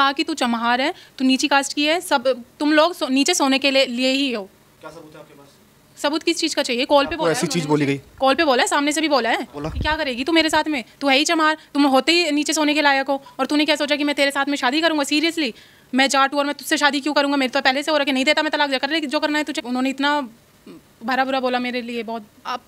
कहा कि तू चमहार है, तू नीची कास्ट की है, सब तुम लोग नीचे सोने के लिए ही हो। क्या सबूत है आपके पास? सबूत किस चीज़ का चाहिए? कॉल पे बोला ऐसी चीज़ बोली गई? कॉल पे बोला है, सामने से भी बोला है कि क्या करेगी तू मेरे साथ में, तू है ही चमार, तुम होते ही नीचे सोने के लायक हो, और तूने क्या सोचा कि मैं तेरे साथ में शादी करूंगा? सीरियसली मैं जाट हूँ और मैं तुझसे शादी क्यों करूंगा? मेरे तो पहले से हो रहा कि नहीं देता मैं तलाक, कर ले जो करना है तुझे। उन्होंने इतना भरा बुरा बोला मेरे लिए बहुत। अब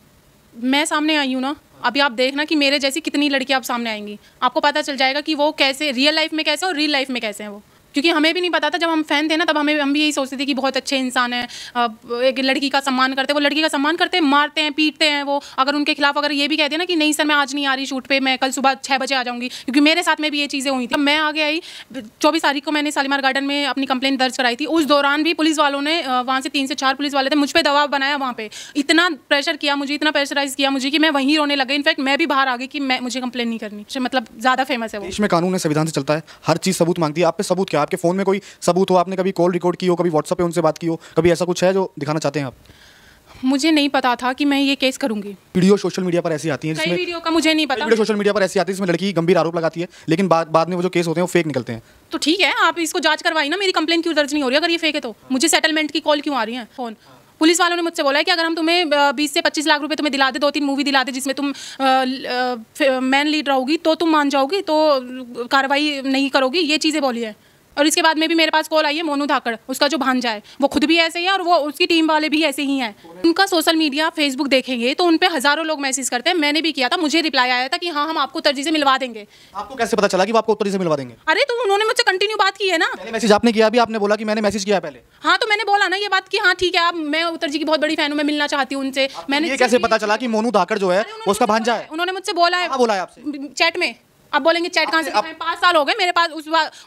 मैं सामने आई हूँ ना, अभी आप देखना कि मेरे जैसी कितनी लड़कियां आप सामने आएंगी, आपको पता चल जाएगा कि वो कैसे रियल लाइफ में कैसे और रियल लाइफ में कैसे हैं वो। क्योंकि हमें भी नहीं पता था, जब हम फैन थे ना तब हम भी यही सोचते थे कि बहुत अच्छे इंसान हैं, एक लड़की का सम्मान करते हैं, वो लड़की का सम्मान करते हैं, मारते हैं पीटते हैं वो। अगर उनके खिलाफ अगर ये भी कहते हैं ना कि नहीं सर मैं आज नहीं आ रही शूट पे, मैं कल सुबह 6 बजे आ जाऊंगी, क्योंकि मेरे साथ में भी ये चीज़ें हुई थी। मैं आगे आई 24 तारीख को मैंने शालीमार गार्डन में अपनी कंप्लेंट दर्ज कराई थी। उस दौरान भी पुलिस वालों ने वहाँ से 3 से 4 पुलिस वाले थे, मुझ पर दबाव बनाया, वहाँ पे इतना प्रेशर किया मुझे, इतना प्रेशराइज किया मुझे कि मैं वहीं रोने लग गई। इनफैक्ट मैं भी बाहर आ गई कि मैं मुझे कंप्लेंट नहीं करनी, मतलब ज़्यादा फेमस है वो। देश में कानून है, संविधान से चलता है, हर चीज़ सबूत मांगती है। आप पे सबूत क्या? आपके फ़ोन में कोई सबूत हो, आपने कभी कॉल रिकॉर्ड की हो, कभी व्हाट्सएप पे उनसे बात की हो, कभी ऐसा कुछ है जो दिखाना चाहते हैं आप? मुझे नहीं पता था कि मैं ये केस करूंगी। वीडियो सोशल मीडिया पर ऐसी आती है जिसमें, वीडियो का मुझे नहीं पता, वीडियो सोशल मीडिया पर ऐसी आती है जिसमें लड़की गंभीर आरोप लगाती है, लेकिन बाद में वो जो केस होते हैं वो फेक निकलते हैं। तो ठीक है, आप इसको जांच करवाई ना, मेरी कंप्लेंट क्यों दर्ज नहीं हो रही? अगर ये फेक है तो मुझे सेटलमेंट की कॉल क्यों आ रही है? फोन पुलिस वालों ने मुझसे बोला है कि अगर हम तुम्हें 20 से 25 लाख रुपए तुम्हें दिला दे, 2-3 मूवी दिला दे जिसमें तुम मैन लीड रहोगी तो तुम मान जाओगी, तो कार्रवाई नहीं करोगी, ये चीज़ें बोली है। और इसके बाद में भी मेरे पास कॉल आई है मोनू धाकड़, उसका जो भांजा है वो खुद भी ऐसे ही है और वो उसकी टीम वाले भी ऐसे ही हैं। उनका सोशल मीडिया फेसबुक देखेंगे तो उन पे हज़ारों लोग मैसेज करते हैं। मैंने भी किया था, मुझे रिप्लाई आया था कि हाँ हम आपको उत्तर जी से मिलवा देंगे। आपको कैसे पता चला कि वो आपको उत्तर जी से मिलवा देंगे? अरे तो उन्होंने मुझसे कंटिन्यू बात की है ना। पहले मैसेज आपने किया, अभी आपने बोला कि मैंने मैसेज किया पहले। हाँ तो मैंने बोला ना ये बात कि हाँ ठीक है, आप मैं उत्तर जी की बहुत बड़ी फैन हूँ, मैं मिलना चाहती हूँ उनसे। मैंने ये कैसे पता चला कि मोनू धाकड़ जो है वो उसका भांजा है? उन्होंने मुझसे बोला है। बोला है आपसे चैट में। अब बोलेंगे चैट कहाँ से? 5 साल हो गए मेरे पास,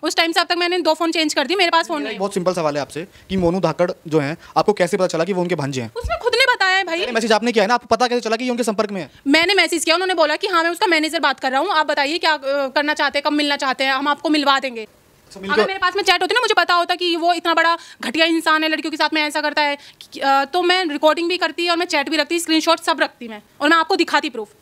उस टाइम से अब तक मैंने 2 फोन चेंज कर दिए, मेरे पास फोन नहीं। बहुत सिंपल सवाल है आपसे कि मोनू धाकड़ जो हैं आपको कैसे पता चला कि वो उनके भांजे हैं? उसने खुद ने बताया है भाई। मैसेज आपने किया है ना, आपको पता कैसे चला कि ये उनके संपर्क में है? मैंने मैसेज किया, उन्होंने बोला कि हाँ मैं उसका मैनेजर बात कर रहा हूँ, आप बताइए क्या करना चाहते हैं, कब मिलना चाहते हैं, हम आपको मिलवा देंगे। अगर मेरे पास में चैट होती ना, मुझे पता होता कि वो इतना बड़ा घटिया इंसान है, लड़कियों के साथ में ऐसा करता है, तो मैं रिकॉर्डिंग भी करती और मैं चैट भी रखती, स्क्रीनशॉट सब रखती मैं, और मैं आपको दिखाती प्रूफ।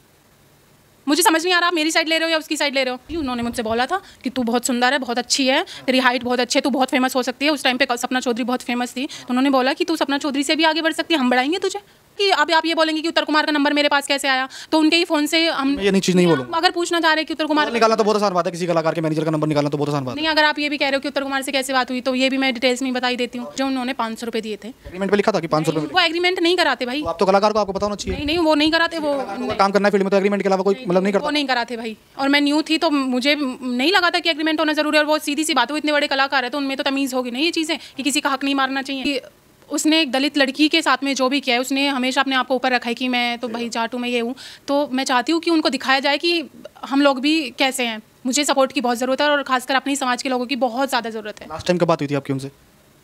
मुझे समझ नहीं आ रहा आप मेरी साइड ले रहे हो या उसकी साइड ले रहे हो। उन्होंने मुझसे बोला था कि तू बहुत सुंदर है, बहुत अच्छी है, तेरी हाइट बहुत अच्छी है, तू बहुत फेमस हो सकती है। उस टाइम पे सपना चौधरी बहुत फेमस थी, तो उन्होंने बोला कि तू सपना चौधरी से भी आगे बढ़ सकती है, हम बढ़ाएंगे तुझे। कि अब आप ये बोलेंगे कि उत्तर कुमार का नंबर मेरे पास कैसे आया, तो उनके ही फोन से हम ये चीज़ नहीं बोलूँ। अगर पूछना चाह रहे हैं कि उत्तर कुमार निकालना तो बहुत आसान बात है, किसी कलाकार के मैनेजर का नंबर निकालना तो बहुत आसान बात है। नहीं, अगर आप ये भी कह रहे हो कि उत्तर कुमार से कैसे बात हुई, तो ये भी मैं डिटेल्स में बता ही देती हूँ। जो उन्होंने 500 रुपये दिए थे, एग्रीमेंट पे लिखा था कि 500 रुपये। वो एग्रीमेंट नहीं कराते भाई। आप तो कलाकार को आपको पता होना चाहिए। नहीं, वो नहीं कराते, वो काम करना है फील्ड में तो एग्रीमेंट के अलावा कोई मतलब नहीं करता। वो नहीं कराते भाई, और मैं न्यू थी तो मुझे नहीं लगा था कि एग्रीमेंट होना जरूरी है। और वो सीधी सी बात है, वो इतने बड़े कलाकार है तो उनमें तो तमीज़ होगी नहीं ये चीज़ें कि किसी का हक नहीं मारना चाहिए। उसने एक दलित लड़की के साथ में जो भी किया है, उसने हमेशा अपने आप को ऊपर रखा है कि मैं तो भाई जाट हूँ, मैं ये हूँ। तो मैं चाहती हूँ कि उनको दिखाया जाए कि हम लोग भी कैसे हैं। मुझे सपोर्ट की बहुत ज़रूरत है और खासकर अपनी समाज के लोगों की बहुत ज़्यादा ज़रूरत है। लास्ट टाइम कब बात हुई थी आपकी उनसे?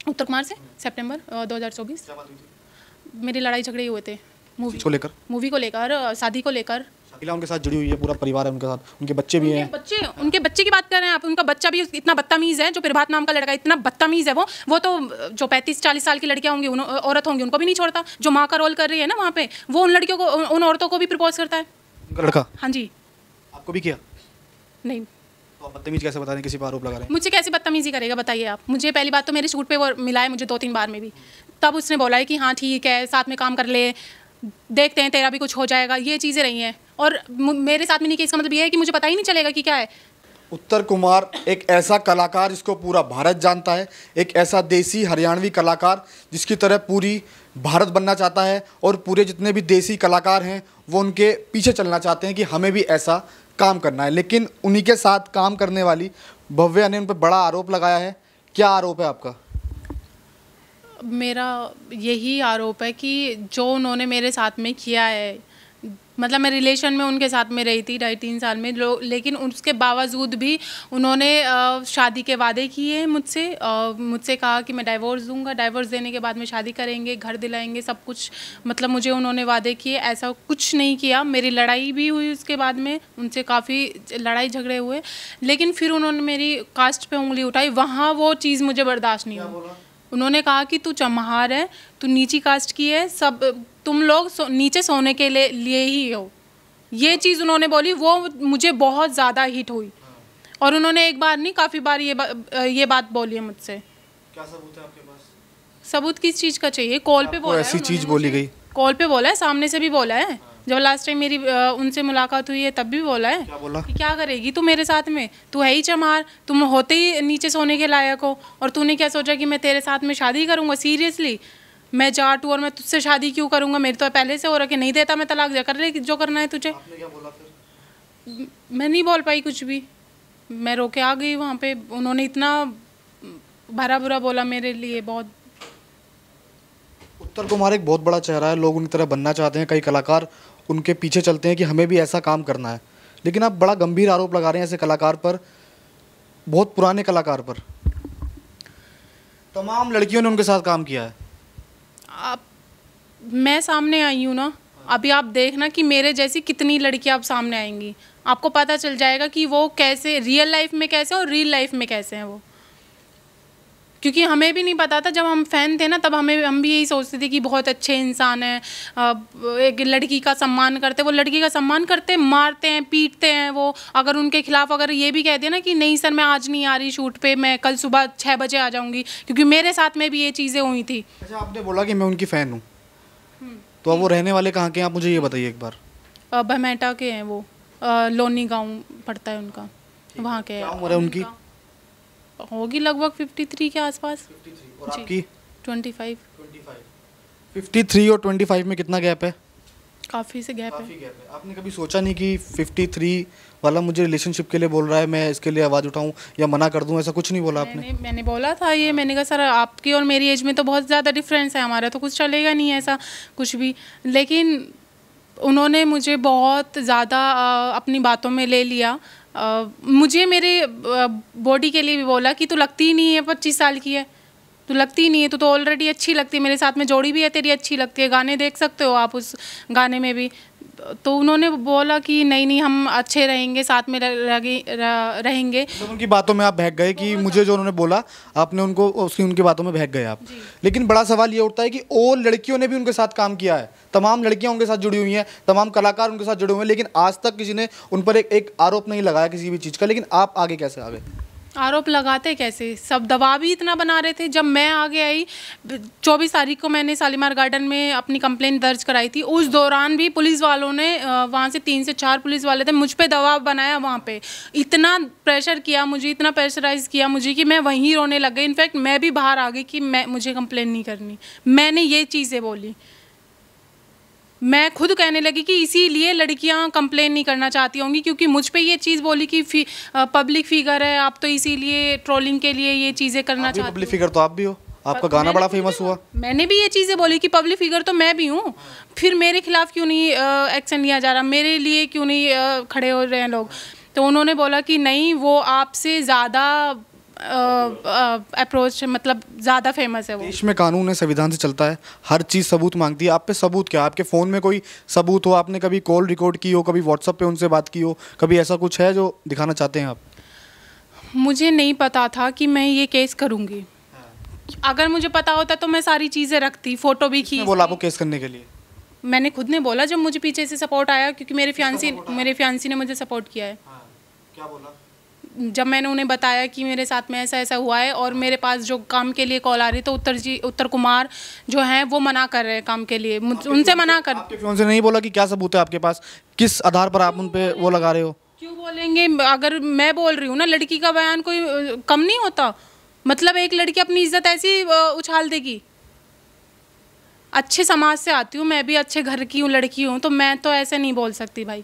उत्तर कुमार से सितंबर 2024 मेरी लड़ाई झगड़े हुए थे मूवी को लेकर, शादी को लेकर। उनके साथ जुड़ी हुई है, पूरा परिवार है उनके साथ, उनके बच्चे भी हैं। उनके बच्चे की बात कर रहे हैं आप? उनका बच्चा भी इतना बदतमीज़ है, जो प्रभात नाम का लड़का, इतना बदतमीज़ है वो तो जो 35-40 साल की लड़कियां होंगी, औरत होंगी, उनको भी नहीं छोड़ता। जो माँ का रोल कर रही है ना वहाँ पे, वो उन लड़कियों को, उन औरतों को भी प्रपोज करता है। उनका लड़का? हाँ जी। आपको भी किया? नहीं। तो आप बदतमीज कैसे बता रहे हैं, किसी पर आरोप लगा रहे हैं? मुझसे कैसे बदतमीजी करेगा बताइए आप? मुझे पहली बात तो मेरे शूट पे वो मिला है मुझे 2-3 बार में भी, तब उसने बोला है कि हाँ ठीक है साथ में काम कर ले, देखते हैं तेरा भी कुछ हो जाएगा, ये चीज़ें रही हैं। और मेरे साथ में नहीं कि इसका मतलब ये है कि मुझे पता ही नहीं चलेगा कि क्या है। उत्तर कुमार एक ऐसा कलाकार जिसको पूरा भारत जानता है, एक ऐसा देसी हरियाणवी कलाकार जिसकी तरह पूरी भारत बनना चाहता है, और पूरे जितने भी देसी कलाकार हैं वो उनके पीछे चलना चाहते हैं कि हमें भी ऐसा काम करना है। लेकिन उन्हीं के साथ काम करने वाली भव्या ने उन पर बड़ा आरोप लगाया है। क्या आरोप है आपका? मेरा यही आरोप है कि जो उन्होंने मेरे साथ में किया है, मतलब मैं रिलेशन में उनके साथ में रही थी 2.5-3 साल में, लेकिन उसके बावजूद भी उन्होंने शादी के वादे किए मुझसे कहा कि मैं डाइवोर्स दूंगा, डाइवोर्स देने के बाद में शादी करेंगे, घर दिलाएंगे, सब कुछ, मतलब मुझे उन्होंने वादे किए। ऐसा कुछ नहीं किया। मेरी लड़ाई भी हुई उसके बाद में, उनसे काफ़ी लड़ाई झगड़े हुए, लेकिन फिर उन्होंने मेरी कास्ट पे उंगली उठाई, वहाँ वो चीज़ मुझे बर्दाश्त नहीं हुई। उन्होंने कहा कि तू चमहार है, तू नीची कास्ट की है, सब तुम लोग नीचे सोने के लिए ही हो, ये चीज़ उन्होंने बोली, वो मुझे बहुत ज़्यादा हिट हुई। और उन्होंने एक बार नहीं काफ़ी बार ये बात बोली है मुझसे। क्या सबूत है आपके पास? सबूत किस चीज़ का चाहिए? कॉल पे बोला है, ऐसी चीज़ बोली गई? कॉल पे बोला है, सामने से भी बोला है। जब लास्ट टाइम मेरी उनसे मुलाकात हुई है तब भी बोला है। क्या बोला? कि क्या करेगी तू मेरे साथ में, तू है ही चमार, तुम होते ही नीचे सोने के लायक हो, और तूने क्या सोचा कि मैं तेरे साथ में शादी करूँगा? सीरियसली मैं जाट हूँ और मैं तुझसे शादी क्यों करूँगा? मेरे तो पहले से हो रहा कि नहीं देता मैं तलाक, जा कर ले जो करना है तुझे। आपने क्या बोला फिर? मैं नहीं बोल पाई कुछ भी, मैं रोके आ गई वहाँ पे। उन्होंने इतना भरा बुरा बोला मेरे लिए, बहुत। उत्तर कुमार एक बहुत बड़ा चेहरा है, लोग उनकी तरह बनना चाहते हैं, कई कलाकार उनके पीछे चलते हैं कि हमें भी ऐसा काम करना है, लेकिन आप बड़ा गंभीर आरोप लगा रहे हैं ऐसे कलाकार पर, बहुत पुराने कलाकार पर। तमाम लड़कियों ने उनके साथ काम किया है। आप, मैं सामने आई हूँ ना, अभी आप देखना कि मेरे जैसी कितनी लड़कियां आप सामने आएंगी, आपको पता चल जाएगा कि वो कैसे रियल लाइफ में कैसे और रियल लाइफ में कैसे हैं वो। क्योंकि हमें भी नहीं पता था, जब हम फ़ैन थे ना तब हम भी यही सोचते थे कि बहुत अच्छे इंसान हैं, एक लड़की का सम्मान करते, वो लड़की का सम्मान करते, मारते हैं, पीटते हैं वो। अगर उनके खिलाफ अगर ये भी कह दिया ना कि नहीं सर मैं आज नहीं आ रही शूट पे, मैं कल सुबह 6 बजे आ जाऊँगी, क्योंकि मेरे साथ में भी ये चीज़ें हुई थी। अच्छा, आपने बोला कि मैं उनकी फ़ैन हूँ, तो अब वो रहने वाले कहाँ के हैं, आप मुझे ये बताइए एक बार। भमेटा के हैं वो, लोनी गाँव पड़ता है उनका, वहाँ के। क्या उम्र है उनकी? होगी लगभग 53 के आसपास। 53। और आपकी? 25। 53 और 25 में कितना गैप है? काफ़ी से गैप है। काफ़ी गैप है। आपने कभी सोचा नहीं कि 53 वाला मुझे रिलेशनशिप के लिए बोल रहा है, मैं इसके लिए आवाज़ उठाऊं या मना कर दूं? ऐसा कुछ नहीं बोला आपने? मैंने बोला था ये, मैंने कहा सर आपकी और मेरी एज में तो बहुत ज़्यादा डिफरेंस है, हमारा तो कुछ चलेगा नहीं ऐसा कुछ भी। लेकिन उन्होंने मुझे बहुत ज़्यादा अपनी बातों में ले लिया। मुझे मेरे बॉडी के लिए भी बोला कि तू लगती ही नहीं है 25 साल की है, तू लगती ही नहीं है, तू तो ऑलरेडी अच्छी लगती है, मेरे साथ में जोड़ी भी है तेरी अच्छी लगती है, गाने देख सकते हो आप उस गाने में भी। तो उन्होंने बोला कि नहीं नहीं हम अच्छे रहेंगे, साथ में रहेंगे। तो उनकी बातों में आप बहक गए कि मुझे जो उन्होंने बोला आपने उनको उनकी बातों में बहक गए आप। लेकिन बड़ा सवाल ये उठता है कि और लड़कियों ने भी उनके साथ काम किया है, तमाम लड़कियां उनके साथ जुड़ी हुई हैं, तमाम कलाकार उनके साथ जुड़े हुए हैं, लेकिन आज तक किसी ने उन पर एक आरोप नहीं लगाया किसी भी चीज़ का। लेकिन आप आगे कैसे आ गए? आरोप लगाते कैसे, सब दबाव ही इतना बना रहे थे। जब मैं आगे आई 24 तारीख को मैंने शालीमार गार्डन में अपनी कंप्लेंट दर्ज कराई थी, उस दौरान भी पुलिस वालों ने वहाँ से 3 से 4 पुलिस वाले थे, मुझ पे दबाव बनाया, वहाँ पे इतना प्रेशर किया मुझे, इतना प्रेशराइज किया मुझे कि मैं वहीं रोने लग गई। इनफैक्ट मैं भी बाहर आ गई कि मुझे कंप्लेंट नहीं करनी, मैंने ये चीज़ें बोली। मैं खुद कहने लगी कि इसीलिए लड़कियां कंप्लेन नहीं करना चाहती होंगी, क्योंकि मुझ पे ये चीज़ बोली कि पब्लिक फिगर है आप, तो इसीलिए ट्रोलिंग के लिए ये चीज़ें करना चाहती हो। पब्लिक फिगर तो आप भी हो, आपका गाना बड़ा फेमस हुआ। मैंने भी ये चीज़ें बोली कि पब्लिक फिगर तो मैं भी हूँ, फिर मेरे खिलाफ क्यों नहीं एक्शन लिया जा रहा, मेरे लिए क्यों नहीं खड़े हो रहे हैं लोग। तो उन्होंने बोला कि नहीं वो आपसे ज़्यादा अप्रोच, मतलब ज़्यादा फेमस है वो। देश में कानून है, संविधान से चलता है, हर चीज़ सबूत मांगती है। आप पे सबूत क्या? आपके फ़ोन में कोई सबूत हो, आपने कभी कॉल रिकॉर्ड की हो, कभी व्हाट्सएप पे उनसे बात की हो, कभी ऐसा कुछ है जो दिखाना चाहते हैं आप? मुझे नहीं पता था कि मैं ये केस करूँगी। अगर मुझे पता होता तो मैं सारी चीज़ें रखती, फ़ोटो भी खींच। बोला आपको केस करने के लिए? मैंने खुद ने बोला, जब मुझे पीछे से सपोर्ट आया, क्योंकि मेरे फियांसी ने मुझे सपोर्ट किया है। क्या बोला? जब मैंने उन्हें बताया कि मेरे साथ में ऐसा ऐसा हुआ है और मेरे पास जो काम के लिए कॉल आ रही, तो उत्तर कुमार जो हैं वो मना कर रहे हैं काम के लिए, उनसे मना कर। आपके फियांसे नहीं बोला कि क्या सबूत है आपके पास, किस आधार पर आप उन पे वो लगा रहे हो? क्यों बोलेंगे? अगर मैं बोल रही हूँ ना, लड़की का बयान कोई कम नहीं होता। मतलब एक लड़की अपनी इज्जत ऐसी उछाल देगी। अच्छे समाज से आती हूँ, मैं भी अच्छे घर की हूँ, लड़की हूँ, तो मैं तो ऐसे नहीं बोल सकती भाई।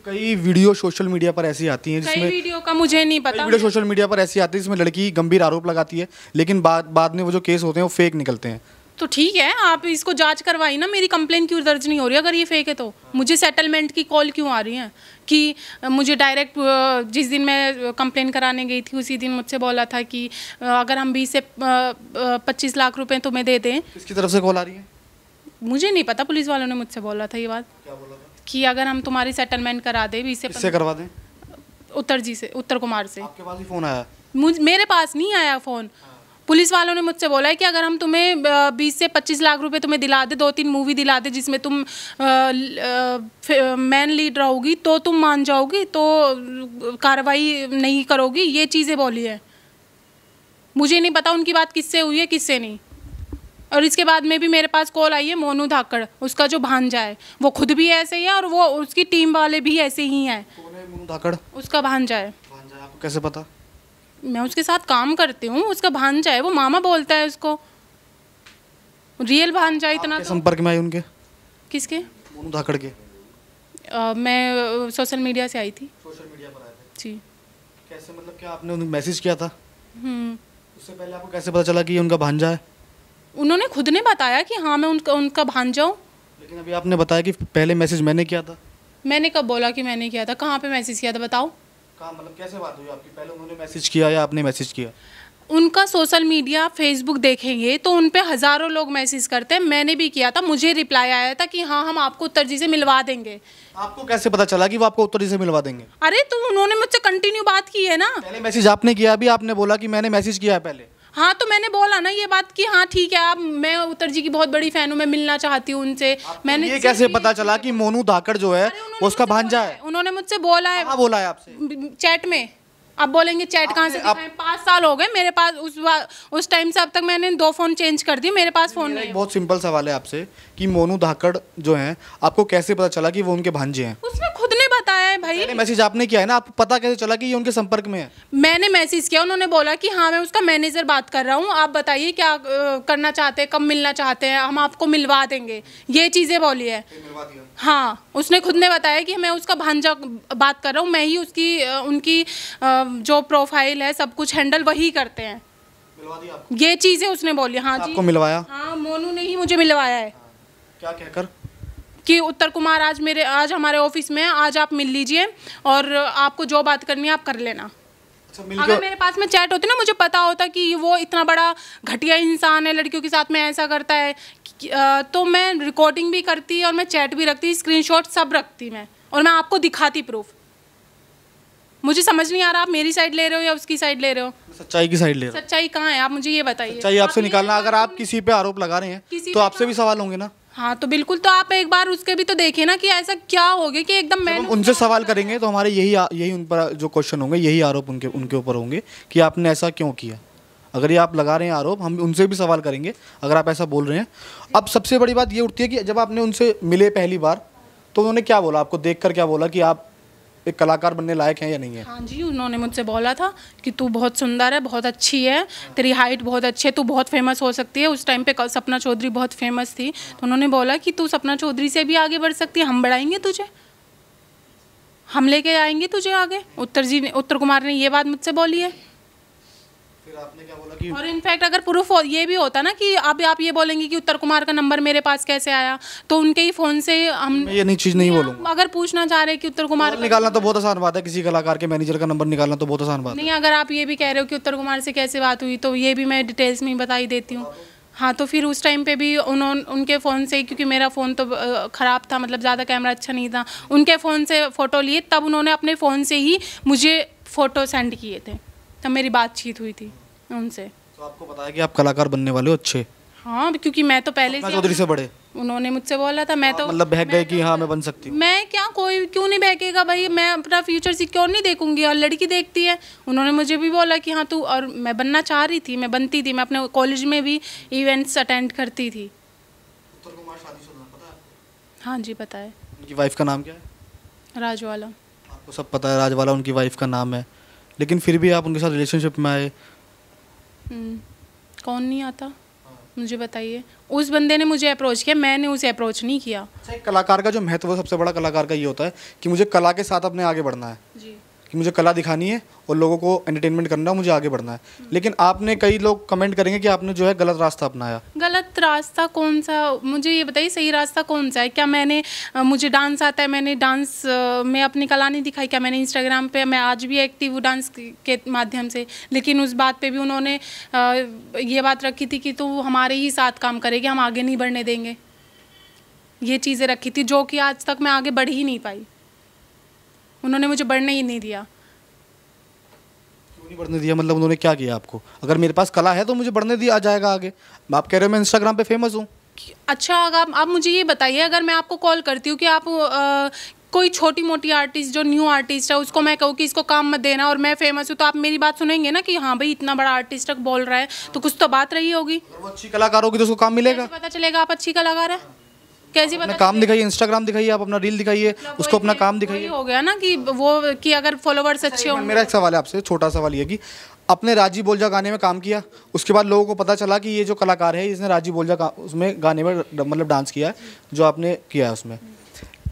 कई वीडियो सोशल मीडिया पर ऐसी आती हैं जिसमें, कई वीडियो का मुझे नहीं पता, वीडियो सोशल मीडिया पर ऐसी आती है जिसमें लड़की गंभीर आरोप लगाती है, लेकिन बाद में वो जो केस होते हैं वो फेक निकलते हैं। तो ठीक है, आप इसको जांच करवाई ना, मेरी कंप्लेन क्यों दर्ज नहीं हो रही? अगर ये फेक है तो मुझे सेटलमेंट की कॉल क्यों आ रही है? कि मुझे डायरेक्ट जिस दिन मैं कंप्लेन कराने गई थी उसी दिन मुझसे बोला था कि अगर हम 20 से 25 लाख रुपए तुम्हें दे दें। किसकी तरफ से कॉल आ रही है? मुझे नहीं पता, पुलिस वालों ने मुझसे बोला था ये बात। क्या बोला था? कि अगर हम तुम्हारी सेटलमेंट करा दें 20 से 25। करवा दें? उत्तर कुमार से। आपके पास ही फ़ोन आया? मेरे पास नहीं आया फ़ोन। पुलिस वालों ने मुझसे बोला है कि अगर हम तुम्हें 20 से 25 लाख रुपए तुम्हें दिला दे, 2-3 मूवी दिला दे जिसमें तुम मैन लीड रहोगी तो तुम मान जाओगी, तो कार्रवाई नहीं करोगी, ये चीज़ें बोली है। मुझे नहीं पता उनकी बात किससे हुई है किससे नहीं। और इसके बाद में भी मेरे पास कॉल आई है मोनू धाकड़, उसका जो भांजा है वो खुद भी ऐसे ही है और वो उसकी टीम वाले भी ऐसे ही हैं। कौन है मोनू धाकड़? उसका भांजा है। भांजा है, आपको कैसे पता? मैं उसके साथ काम करती हूँ, उसका भांजा है, वो मामा बोलता है उसको, रियल भांजा इतना। संपर्क में आई उनके? किसके? मोनू धाकड़ के। मैं सोशल मीडिया से आई थी। सोशल मीडिया पर आए थे जी। कैसे, मतलब क्या आपने उन्हें मैसेज किया था? उससे पहले आपको कैसे पता चला कि ये उनका भांजा है? उन्होंने खुद ने बताया कि हाँ मैं उनका भांजा हूँ। लेकिन अभी आपने बताया कि पहले मैसेज मैंने किया था। मैंने कब बोला कि मैंने किया था? कहाँ पे मैसेज किया था बताओ? कहाँ, मतलब कैसे बात हुई आपकी? पहले उन्होंने मैसेज किया या आपने मैसेज किया? उनका सोशल मीडिया फेसबुक देखेंगे तो उन पे हज़ारों लोग मैसेज करते हैं। मैंने भी किया था, मुझे रिप्लाई आया था कि हाँ हम आपको उत्तर जी से मिलवा देंगे। आपको कैसे पता चला कि वो आपको उत्तर जी से मिलवा देंगे? अरे तो उन्होंने मुझसे कंटिन्यू बात की है ना। पहले मैसेज आपने किया, अभी आपने बोला कि मैंने मैसेज किया है पहले। हाँ तो मैंने बोला ना ये बात कि हाँ ठीक है, आप, मैं उत्तर जी की बहुत बड़ी फैन हूँ, मैं मिलना चाहती हूँ उनसे। मैंने ये कैसे पता चला कि मोनू धाकड़ जो है वो उसका भांजा है? उन्होंने मुझसे बोला है। कहाँ बोला है आपसे? चैट में। अब बोलेंगे चैट कहाँ से दिखाएं? 5 साल हो गए मेरे पास, उस टाइम से अब तक मैंने 2 फ़ोन चेंज कर दिए, मेरे पास फ़ोन नहीं है। बहुत सिंपल सवाल है आपसे कि मोनू धाकड़ जो हैं आपको कैसे पता चला कि वो उनके भांजे हैं? उसने खुद ने बताया है भाई। पहले मैसेज आपने किया है ना, आपको पता कैसे चला कि ये उनके संपर्क में है? मैंने मैसेज किया, उन्होंने बोला कि हाँ मैं उसका मैनेजर बात कर रहा हूँ, आप बताइए क्या करना चाहते हैं, कब मिलना चाहते हैं, हम आपको मिलवा देंगे, ये चीज़ें बोली है। हाँ उसने खुद ने बताया कि मैं उसका भांजा बात कर रहा हूँ, मैं ही उसकी उनकी जो प्रोफाइल है सब कुछ हैंडल वही करते हैं। मिलवा दिया आपको? ये चीज़ें उसने बोली। हाँ जी। आपको मिलवाया? हाँ मोनू ने ही मुझे मिलवाया है। क्या कहकर? कि उत्तर कुमार आज हमारे ऑफिस में है, आज आप मिल लीजिए और आपको जो बात करनी है आप कर लेना। अगर मेरे पास में चैट होती ना, मुझे पता होता कि वो इतना बड़ा घटिया इंसान है, लड़कियों के साथ में ऐसा करता है, तो मैं रिकॉर्डिंग भी करती और मैं चैट भी रखती, स्क्रीनशॉट सब रखती मैं, और मैं आपको दिखाती प्रूफ। मुझे समझ नहीं आ रहा आप मेरी साइड ले रहे हो या उसकी साइड ले रहे हो? सच्चाई की साइड ले रहे हो। सच्चाई कहाँ है आप मुझे ये बताइए। सच्चाई आपसे निकालना, अगर आप किसी पे आरोप लगा रहे हैं तो आपसे भी सवाल होंगे ना। हाँ तो बिल्कुल, तो आप एक बार उसके भी तो देखिए ना कि ऐसा क्या हो गया कि एकदम मैं उनसे सवाल करेंगे तो हमारे यही उन पर जो क्वेश्चन होंगे, यही आरोप उनके ऊपर होंगे कि आपने ऐसा क्यों किया। अगर ये आप लगा रहे हैं आरोप, हम उनसे भी सवाल करेंगे अगर आप ऐसा बोल रहे हैं। अब सबसे बड़ी बात ये उठती है कि जब आपने उनसे मिले पहली बार तो उन्होंने क्या बोला आपको देखकर, क्या बोला कि आप एक कलाकार बनने लायक हैं या नहीं है? हाँ जी, उन्होंने मुझसे बोला था कि तू बहुत सुंदर है, बहुत अच्छी है, तेरी हाइट बहुत अच्छी है, तू बहुत फेमस हो सकती है। उस टाइम पे सपना चौधरी बहुत फेमस थी, तो उन्होंने बोला कि तू सपना चौधरी से भी आगे बढ़ सकती है, हम बढ़ाएंगे तुझे, हम लेके आएंगे तुझे आगे। उत्तर कुमार ने ये बात मुझसे बोली है। फिर आपने क्या बोला कि, और इनफैक्ट अगर प्रूफ ये भी होता ना कि अब आप ये बोलेंगे कि उत्तर कुमार का नंबर मेरे पास कैसे आया, तो उनके ही फ़ोन से हम, मैं ये नहीं चीज़ नहीं बोलूँगा। अगर पूछना चाह रहे हैं कि उत्तर कुमार निकालना तो बहुत आसान बात है, किसी कलाकार के मैनेजर का नंबर निकालना तो बहुत आसान बात है। नहीं, अगर आप ये भी कह रहे हो कि उत्तर कुमार से कैसे बात हुई, तो ये भी मैं डिटेल्स में बता ही देती हूँ। हाँ तो फिर उस टाइम पे भी उनके फ़ोन से, क्योंकि मेरा फ़ोन तो ख़राब था, मतलब ज़्यादा कैमरा अच्छा नहीं था, उनके फ़ोन से फ़ोटो लिए, तब उन्होंने अपने फ़ोन से ही मुझे फ़ोटो सेंड किए थे, तब मेरी बातचीत हुई थी उनसे। तो आपको बताया कि आप कलाकार बनने वाले हो अच्छे? हाँ क्योंकि मैं तो पहले से चौधरी से बड़े उन्होंने मुझसे बोला था, मैं तो मतलब बहक गए कि हाँ मैं बन सकती हूँ। मैं क्या, कोई क्यों नहीं बहकेगा भाई, मैं अपना फ्यूचर सिक्योर नहीं देखूंगी और लड़की देखती है। उन्होंने मुझे भी बोला कि हाँ तू, और मैं बनना चाह रही थी, मैं बनती थी, मैं अपने कॉलेज में भी इवेंट्स अटेंड करती थी। उत्तर कुमार शादीशुदा है, पता है? हाँ जी पता है। उनकी वाइफ का नाम क्या है? राजवाला। आपको सब पता है, राजवाला उनकी वाइफ का नाम है, लेकिन फिर भी आप उनके साथ रिलेशनशिप में आए। कौन नहीं आता मुझे बताइए। उस बंदे ने मुझे अप्रोच किया, मैंने उसे अप्रोच नहीं किया। एक कलाकार का जो महत्व है, सबसे बड़ा कलाकार का ये होता है कि मुझे कला के साथ अपने आगे बढ़ना है जी, कि मुझे कला दिखानी है और लोगों को एंटरटेनमेंट करना है, मुझे आगे बढ़ना है। लेकिन आपने, कई लोग कमेंट करेंगे कि आपने जो है गलत रास्ता अपनाया। गलत रास्ता कौन सा, मुझे ये बताइए, सही रास्ता कौन सा है? क्या मैंने मुझे डांस आता है, मैंने डांस में अपनी कला नहीं दिखाई क्या? मैंने इंस्टाग्राम पे, मैं आज भी एक्टिव हूँ डांस के माध्यम से, लेकिन उस बात पे भी उन्होंने ये बात रखी थी कि तू हमारे ही साथ काम करेगी, हम आगे नहीं बढ़ने देंगे। ये चीज़ें रखी थी जो कि आज तक मैं आगे बढ़ ही नहीं पाई, उन्होंने मुझे बढ़ने ही नहीं दिया। क्यों नहीं बढ़ने दिया? मतलब उन्होंने क्या किया आपको? अगर मेरे पास कला है तो मुझे बढ़ने दिया जाएगा आगे। आप कह रहे हो मैं इंस्टाग्राम पे फेमस हूँ। अच्छा, अगर आप मुझे ये बताइए, अगर मैं आपको कॉल करती हूँ कि आप कोई छोटी मोटी आर्टिस्ट जो न्यू आर्टिस्ट है उसको मैं कहूँ कि इसको काम मत देना और मैं फेमस हूँ, तो आप मेरी बात सुनेंगे ना कि हाँ भाई इतना बड़ा आर्टिस्ट तक बोल रहा है, तो कुछ तो बात रही होगी। वो अच्छी कलाकार होगी तो उसको काम मिलेगा। कैसे पता चलेगा आप अच्छी कलाकार है? कैसे अपना पता? काम दिखाइए, इंस्टाग्राम दिखाइए, आप अपना रील दिखाइए, उसको अपना काम दिखाइए। हो गया ना कि वो कि अगर फॉलोवर्स अच्छे होंगे। मेरा एक सवाल है आपसे, छोटा सवाल ये कि आपने राजी बोलजा गाने में काम किया, उसके बाद लोगों को पता चला कि ये जो कलाकार है इसने राजी बोलजा उसमें गाने में मतलब डांस किया है जो आपने किया है उसमें,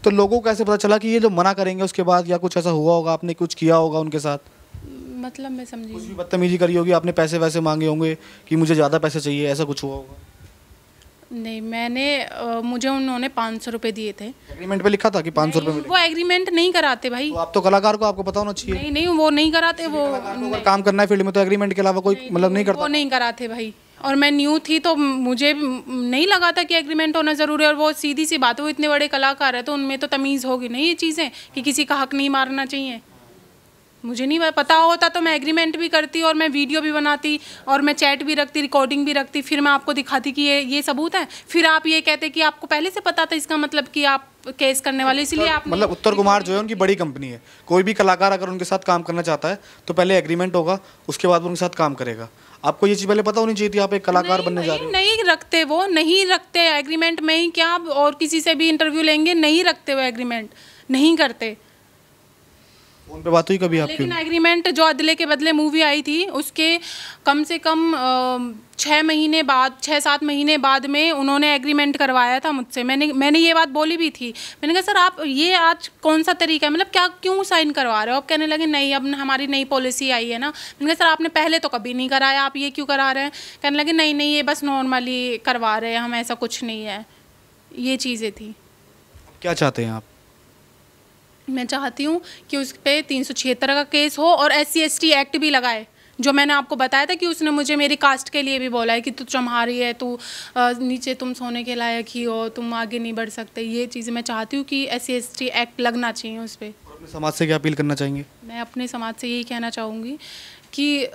तो लोगों को कैसे पता चला कि ये जो मना करेंगे उसके बाद, या कुछ ऐसा हुआ होगा, आपने कुछ किया होगा उनके साथ? मतलब मैं समझी कुछ भी बदतमीजी करी होगी, आपने पैसे वैसे मांगे होंगे कि मुझे ज़्यादा पैसे चाहिए, ऐसा कुछ हुआ होगा? नहीं, मैंने मुझे उन्होंने 500 रुपये दिए थे। एग्रीमेंट पे लिखा था कि 500 रुपये मिलेंगे? वो एग्रीमेंट नहीं कराते भाई। तो आप तो कलाकार को आपको पता होना चाहिए। नहीं नहीं, वो नहीं कराते। वो अगर काम करना है फील्ड में तो एग्रीमेंट के अलावा कोई मतलब नहीं करता। वो नहीं कराते भाई, और मैं न्यू थी तो मुझे नहीं लगा था कि एग्रीमेंट होना ज़रूरी है। और वो सीधी सी बात है, वो इतने बड़े कलाकार है तो उनमें तो तमीज़ होगी नहीं ये चीज़ें कि किसी का हक नहीं मारना चाहिए। मुझे नहीं पता होता तो मैं एग्रीमेंट भी करती और मैं वीडियो भी बनाती और मैं चैट भी रखती, रिकॉर्डिंग भी रखती, फिर मैं आपको दिखाती कि ये सबूत है। फिर आप ये कहते कि आपको पहले से पता था, इसका मतलब कि आप केस करने वाले, इसलिए आप मतलब उत्तर कुमार जो है उनकी बड़ी कंपनी है, कोई भी कलाकार अगर उनके साथ काम करना चाहता है तो पहले एग्रीमेंट होगा, उसके बाद वो उनके साथ काम करेगा। आपको ये चीज़ पहले पता होनी चाहिए थी, आप एक कलाकार बनने जा रहे हो। नहीं रखते, वो नहीं रखते एग्रीमेंट में ही क्या और किसी से भी इंटरव्यू लेंगे, नहीं रखते वो एग्रीमेंट, नहीं करते। फोन पे बात हुई कभी आपकी? लेकिन एग्रीमेंट जो अदले के बदले मूवी आई थी उसके कम से कम 6-7 महीने बाद में उन्होंने एग्रीमेंट करवाया था मुझसे। मैंने ये बात बोली भी थी। मैंने कहा सर आप ये आज कौन सा तरीका है, मतलब क्या क्यों साइन करवा रहे हो? अब कहने लगे नहीं, अब हमारी नई पॉलिसी आई है ना। मैंने कहा सर आपने पहले तो कभी नहीं कराया, आप ये क्यों करा रहे हैं? कहने लगे नहीं नहीं, ये बस नॉर्मली करवा रहे हैं हम, ऐसा कुछ नहीं है। ये चीज़ें थी। क्या चाहते हैं आप? मैं चाहती हूँ कि उस पर 376 का केस हो और SC/ST एक्ट भी लगाए, जो मैंने आपको बताया था कि उसने मुझे मेरी कास्ट के लिए भी बोला है कि तू चम्हारी है, तू नीचे तुम सोने के लायक ही हो, तुम आगे नहीं बढ़ सकते। ये चीज़ें मैं चाहती हूँ कि SC/ST एक्ट लगना चाहिए उस पर। अपने समाज से क्या अपील करना चाहेंगे? मैं अपने समाज से यही कहना चाहूँगी कि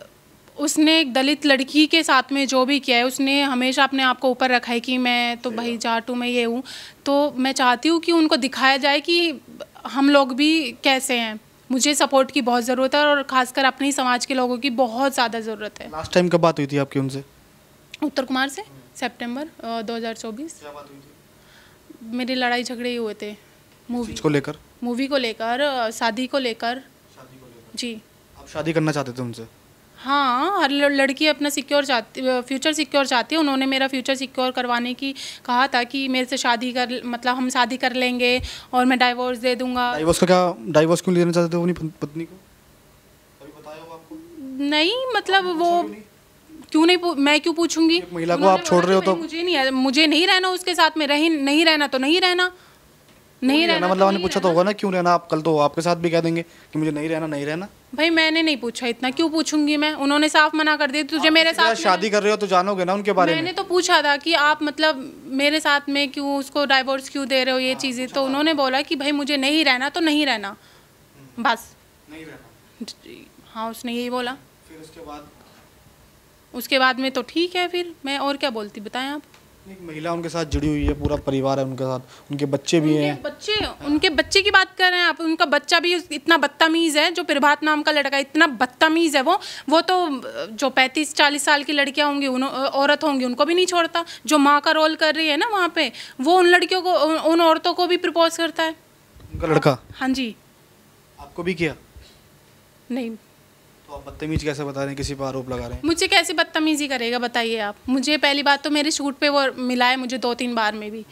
उसने एक दलित लड़की के साथ में जो भी किया है, उसने हमेशा अपने आप को ऊपर रखा है कि मैं तो भाई जाट हूँ, मैं ये हूँ। तो मैं चाहती हूँ कि उनको दिखाया जाए कि हम लोग भी कैसे हैं। मुझे सपोर्ट की बहुत ज़रूरत है और ख़ासकर अपने ही समाज के लोगों की बहुत ज़्यादा ज़रूरत है। लास्ट टाइम कब बात हुई थी आपकी उनसे? उत्तर कुमार से सितंबर 2024। क्या बात हुई थी? मेरी लड़ाई झगड़े ही हुए थे मूवी को लेकर, शादी को लेकर। जी। आप शादी करना चाहते थे उनसे? हाँ, हर लड़की अपना फ्यूचर सिक्योर चाहती है। उन्होंने मेरा फ्यूचर सिक्योर करवाने की कहा था कि मेरे से शादी कर, मतलब हम शादी कर लेंगे और मैं डाइवोर्स दे दूंगा। डाइवोर्स क्यों लेना चाहते थे अपनी पत्नी को? कभी बताया हो आपको? नहीं, मतलब वो क्यों नहीं, मैं क्यों पूछूंगी? महिला को आप छोड़ रहे हो तो मुझे नहीं रहना उसके साथ में, नहीं रहना तो नहीं रहना, नहीं रहना मतलब मैंने पूछा तो होगा ना क्यों रहना? आप कल तो आपके साथ भी कह देंगे कि मुझे नहीं रहना। भाई मैंने नहीं पूछा, इतना क्यों पूछूंगी मैं? उन्होंने साफ मना कर दिया, तुझे मेरे साथ शादी कर रहे हो तो जानोगे ना उनके बारे में। मैंने तो पूछा था कि आप मतलब मेरे साथ में क्यों उसको डाइवोर्स क्यों दे रहे हो, ये चीज़ें। तो उन्होंने बोला कि भाई मुझे नहीं रहना तो नहीं रहना, बस नहीं रहना। हाँ, उसने यही बोला। फिर उसके बाद में तो ठीक है, फिर मैं और क्या बोलती, बताएं आप। एक महिला उनके साथ जुड़ी हुई है, पूरा परिवार है उनके साथ, उनके बच्चे भी हैं। उनके बच्चे की बात कर रहे हैं आप? उनका बच्चा भी इतना बदतमीज़ है, जो प्रभात नाम का लड़का, इतना बदतमीज़ है वो तो जो 35-40 साल की लड़कियां होंगी, औरत होंगी, उनको भी नहीं छोड़ता। जो माँ का रोल कर रही है ना वहाँ पे, वो उन लड़कियों को, उन औरतों को भी प्रपोज करता है। उनका लड़का? हाँ जी। आपको भी किया? नहीं। तो आप बदतमीज कैसे बता रहे हैं, किसी पर आरोप लगा रहे हैं? मुझे कैसे बदतमीजी करेगा बताइए आप? मुझे पहली बात तो मेरे शूट पे वो मिला है मुझे 2-3 बार में भी,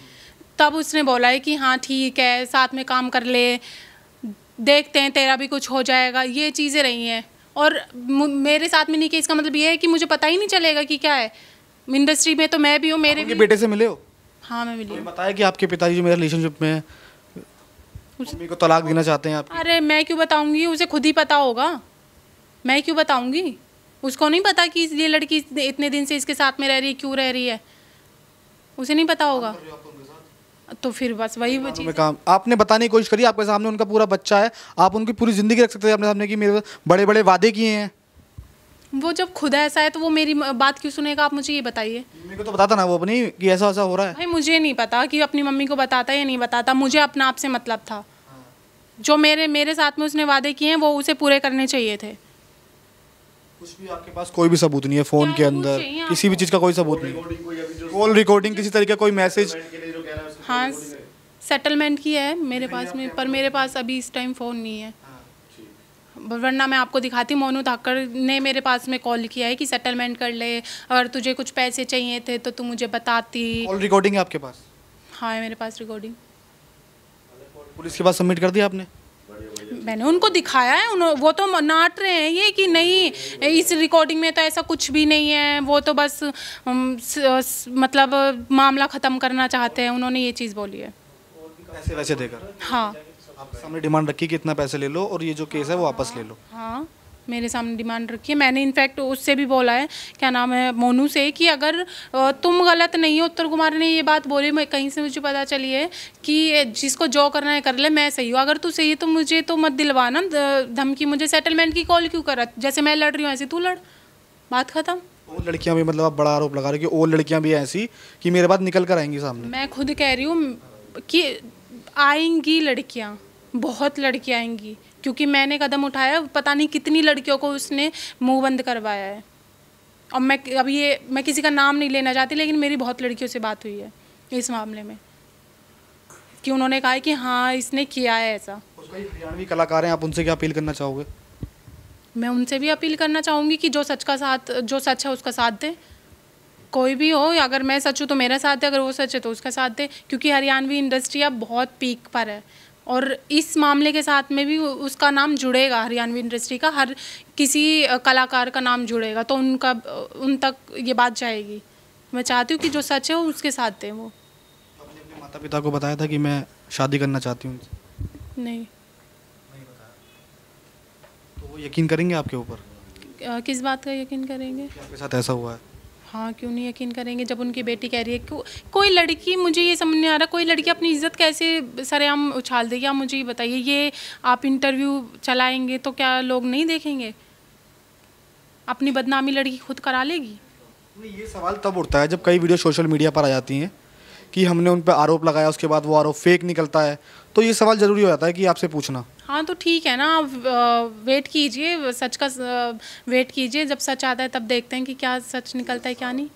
तब उसने बोला है कि हाँ ठीक है, साथ में काम कर ले, देखते हैं तेरा भी कुछ हो जाएगा। ये चीज़ें रही हैं और मेरे साथ में नहीं कि इसका मतलब ये है कि मुझे पता ही नहीं चलेगा कि क्या है। इंडस्ट्री में तो मैं भी हूँ, मेरे भी बेटे से मिले हो? हाँ, मैं मिली हूँ। बताया कि आपके पिताजी मेरे रिलेशनशिप में हैं, मम्मी को तलाक देना चाहते हैं आप? अरे मैं क्यों बताऊँगी, उसे खुद ही पता होगा, मैं क्यों बताऊंगी? उसको नहीं पता कि ये लड़की इतने दिन से इसके साथ में रह रही है, क्यों रह रही है, उसे नहीं पता होगा। तो फिर बस वही चीज़। काम आपने बताने की कोशिश करी, आपके सामने उनका पूरा बच्चा है, आप उनकी पूरी ज़िंदगी रख सकते हैं अपने सामने कि मेरे बड़े बड़े वादे किए हैं। वो जब खुद ऐसा है तो वो मेरी बात क्यों सुनेगा, आप मुझे ये बताइए। मम्मी को तो बताता ना वो अपनी कि ऐसा ऐसा हो रहा है। भाई मुझे नहीं पता कि अपनी मम्मी को बताता या नहीं बताता, मुझे अपना आप से मतलब था। जो मेरे साथ में उसने वादे किए हैं वो उसे पूरे करने चाहिए थे। कुछ भी आपके पास कोई भी सबूत नहीं है फ़ोन के अंदर, किसी भी चीज़ का कोई सबूत नहीं, कॉल रिकॉर्डिंग किसी तरीके का कोई मैसेज। हाँ सेटलमेंट की है मेरे पास में, पर मेरे पास अभी इस टाइम फ़ोन नहीं है, वरना मैं आपको दिखाती। मोनू धाकड़ ने मेरे पास में कॉल किया है कि सेटलमेंट कर ले, अगर तुझे कुछ पैसे चाहिए थे तो तू मुझे बताती। कॉल रिकॉर्डिंग है आपके पास? हाँ है मेरे पास रिकॉर्डिंग। पुलिस के पास सबमिट कर दिया आपने? मैंने उनको दिखाया है, वो तो नाट रहे हैं ये कि नहीं इस रिकॉर्डिंग में तो ऐसा कुछ भी नहीं है, वो तो बस मतलब मामला ख़त्म करना चाहते हैं, उन्होंने ये चीज़ बोली है। पैसे वैसे देकर? हाँ आपके सामने डिमांड रखी कि इतना पैसे ले लो और ये जो केस है वो वापस ले लो? हाँ मेरे सामने डिमांड रखी है। मैंने इनफैक्ट उससे भी बोला है, क्या नाम है, मोनू से, कि अगर तुम गलत नहीं हो, उत्तर कुमार ने ये बात बोली, मैं कहीं से मुझे पता चली है कि जिसको जो करना है कर ले, मैं सही हूँ, अगर तू सही है तो मुझे तो मत दिलवाना धमकी, मुझे सेटलमेंट की कॉल क्यों करा, जैसे मैं लड़ रही हूँ ऐसे तू लड़, बात खत्म। और लड़कियां भी, मतलब आप बड़ा आरोप लगा रहे हो कि और लड़कियां भी ऐसी कि मेरे बाद निकल कर आएंगी सामने? मैं खुद कह रही हूँ कि आएंगी लड़कियाँ, बहुत लड़कियाँ आएंगी, क्योंकि मैंने कदम उठाया, पता नहीं कितनी लड़कियों को उसने मुंह बंद करवाया है। और मैं किसी का नाम नहीं लेना चाहती, लेकिन मेरी बहुत लड़कियों से बात हुई है इस मामले में कि उन्होंने कहा है कि हाँ इसने किया है ऐसा। उसका हरियाणवी कलाकार हैं, आप उनसे क्या अपील करना चाहोगे? मैं उनसे भी अपील करना चाहूँगी कि जो सच है उसका साथ दे, कोई भी हो, अगर मैं सच हूँ तो मेरा साथ दे, अगर वो सच है तो उसका साथ दे, क्योंकि हरियाणवी इंडस्ट्री अब बहुत पीक पर है और इस मामले के साथ में भी उसका नाम जुड़ेगा, हरियाणवी इंडस्ट्री का हर किसी कलाकार का नाम जुड़ेगा, तो उन तक ये बात जाएगी। मैं चाहती हूँ कि जो सच है वो उसके साथ दें। वो आपने अपने माता पिता को बताया था कि मैं शादी करना चाहती हूँ? नहीं। तो वो यकीन करेंगे आपके ऊपर? किस बात का यकीन करेंगे? आपके साथ ऐसा हुआ है? हाँ क्यों नहीं यकीन करेंगे, जब उनकी बेटी कह रही है। कोई लड़की, मुझे ये समझ नहीं आ रहा, कोई लड़की अपनी इज्जत कैसे सरेआम उछाल देगी, आप मुझे ये बताइए। ये आप इंटरव्यू चलाएंगे तो क्या लोग नहीं देखेंगे? अपनी बदनामी लड़की खुद करा लेगी? ये सवाल तब उठता है जब कई वीडियो सोशल मीडिया पर आ जाती हैं कि हमने उन पर आरोप लगाया, उसके बाद वो आरोप फेक निकलता है, तो ये सवाल ज़रूरी हो जाता है कि आपसे पूछना। हाँ तो ठीक है ना, आप वेट कीजिए, सच का वेट कीजिए, जब सच आता है तब देखते हैं कि क्या सच निकलता है क्या नहीं।